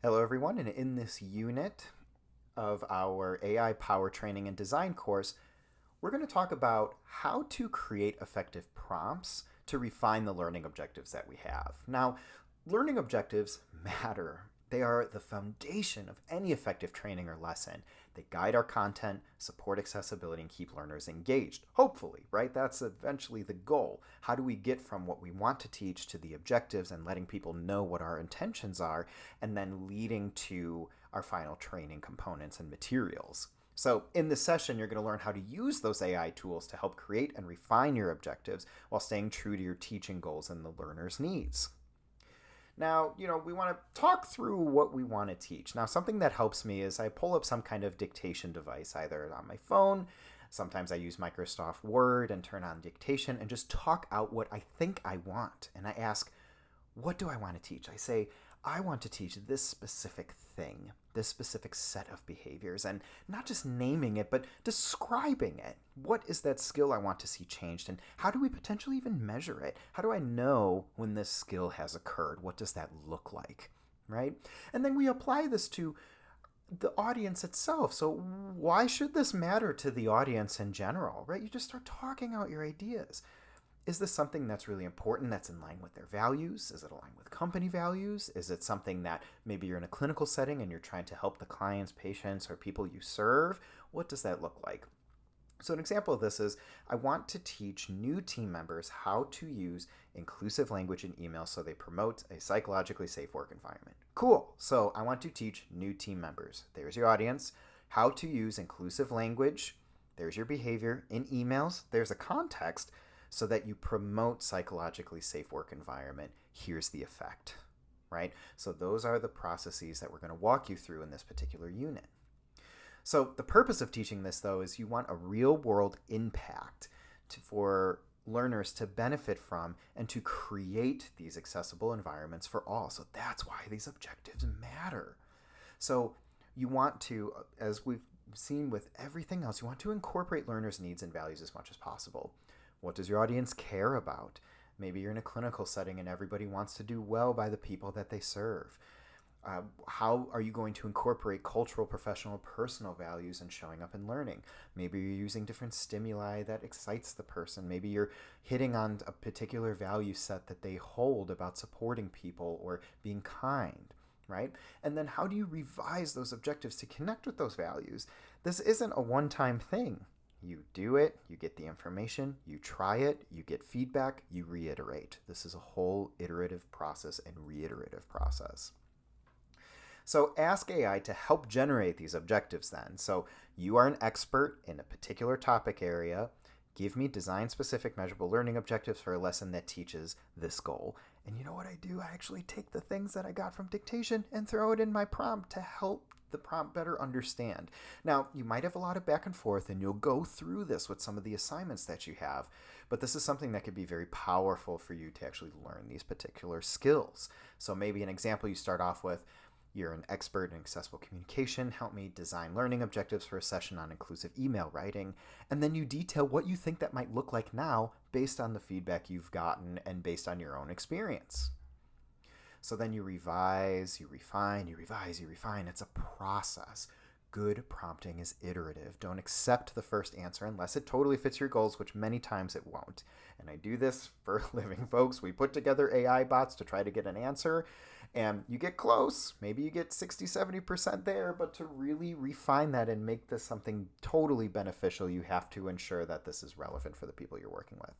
Hello, everyone, and in this unit of our AI Power Training and Design course, we're going to talk about how to create effective prompts to refine the learning objectives that we have. Now, learning objectives matter. They are the foundation of any effective training or lesson. They guide our content, support accessibility, and keep learners engaged. Hopefully, right? That's eventually the goal. How do we get from what we want to teach to the objectives and letting people know what our intentions are, and then leading to our final training components and materials? So in this session, you're going to learn how to use those AI tools to help create and refine your objectives while staying true to your teaching goals and the learner's needs. Now, we want to talk through what we want to teach. Now, something that helps me is I pull up some kind of dictation device, either on my phone. Sometimes I use Microsoft Word and turn on dictation and just talk out what I think I want. And I ask, what do I want to teach? I say, I want to teach this specific thing, this specific set of behaviors, and not just naming it, but describing it. What is that skill I want to see changed, and how do we potentially even measure it? How do I know when this skill has occurred? What does that look like, right? And then we apply this to the audience itself. So why should this matter to the audience in general, right? You just start talking out your ideas. Is this something that's really important, that's in line with their values? Is it aligned with company values? Is it something that maybe you're in a clinical setting and you're trying to help the clients, patients, or people you serve? What does that look like? So an example of this is I want to teach new team members how to use inclusive language in email so they promote a psychologically safe work environment. Cool. So I want to teach new team members. There's your audience. How to use inclusive language. There's your behavior in emails. There's a context so that you promote psychologically safe work environment. Here's the effect, right? So those are the processes that we're going to walk you through in this particular unit. So the purpose of teaching this, though, is you want a real-world impact for learners to benefit from and to create these accessible environments for all. So that's why these objectives matter. So you want to, as we've seen with everything else, you want to incorporate learners' needs and values as much as possible. What does your audience care about? Maybe you're in a clinical setting and everybody wants to do well by the people that they serve. How are you going to incorporate cultural, professional, personal values in showing up and learning? Maybe you're using different stimuli that excites the person. Maybe you're hitting on a particular value set that they hold about supporting people or being kind, right? And then how do you revise those objectives to connect with those values? This isn't a one-time thing. You do it, you get the information, you try it, you get feedback, you reiterate. This is a whole iterative process and reiterative process. So ask AI to help generate these objectives then. So you are an expert in a particular topic area. Give me design-specific measurable learning objectives for a lesson that teaches this goal. And you know what I do? I actually take the things that I got from dictation and throw it in my prompt to help the prompt better understand. Now, you might have a lot of back and forth, and you'll go through this with some of the assignments that you have, but this is something that could be very powerful for you to actually learn these particular skills. So maybe an example you start off with, you're an expert in accessible communication. Help me design learning objectives for a session on inclusive email writing. And then you detail what you think that might look like now based on the feedback you've gotten and based on your own experience. So then you revise, you refine, you revise, you refine. It's a process. Good prompting is iterative. Don't accept the first answer unless it totally fits your goals, which many times it won't. And I do this for a living, folks. We put together AI bots to try to get an answer, and you get close. Maybe you get 60-70% there, but to really refine that and make this something totally beneficial, you have to ensure that this is relevant for the people you're working with.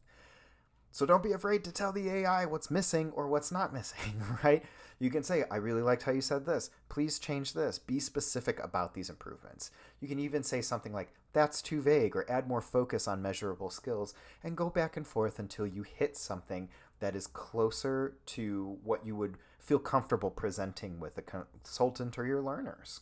So don't be afraid to tell the AI what's missing or what's not missing, right? You can say, I really liked how you said this. Please change this. Be specific about these improvements. You can even say something like, that's too vague, or add more focus on measurable skills, and go back and forth until you hit something that is closer to what you would feel comfortable presenting with a consultant or your learners.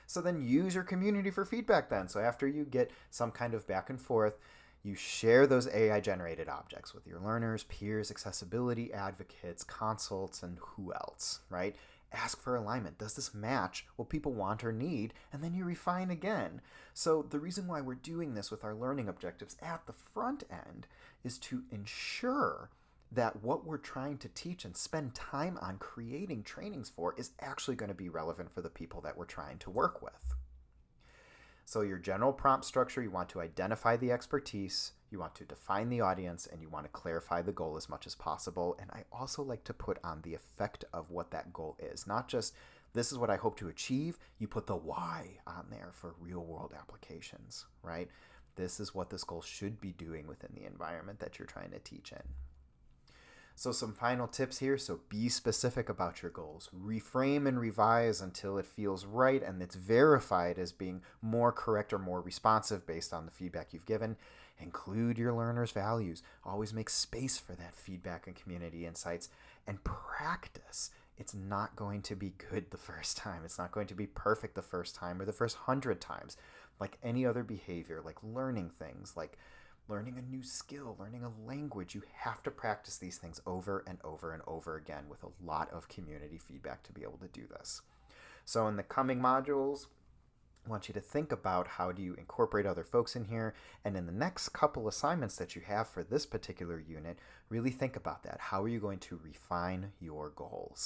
So then use your community for feedback then. So after you get some kind of back and forth, you share those AI-generated objects with your learners, peers, accessibility advocates, consults, and who else, right? Ask for alignment. Does this match what people want or need? And then you refine again. So the reason why we're doing this with our learning objectives at the front end is to ensure that what we're trying to teach and spend time on creating trainings for is actually going to be relevant for the people that we're trying to work with. So your general prompt structure, you want to identify the expertise, you want to define the audience, and you want to clarify the goal as much as possible. And I also like to put on the effect of what that goal is. Not just, this is what I hope to achieve, you put the why on there for real world applications, right? This is what this goal should be doing within the environment that you're trying to teach in. So some final tips here. So be specific about your goals. Reframe and revise until it feels right and it's verified as being more correct or more responsive based on the feedback you've given. Include your learners' values. Always make space for that feedback and community insights. And practice. It's not going to be good the first time. It's not going to be perfect the first time or the first 100 times. Like any other behavior, like learning things, like learning a new skill, learning a language, you have to practice these things over and over and over again with a lot of community feedback to be able to do this. So in the coming modules, I want you to think about how do you incorporate other folks in here, and in the next couple assignments that you have for this particular unit, really think about that. How are you going to refine your goals?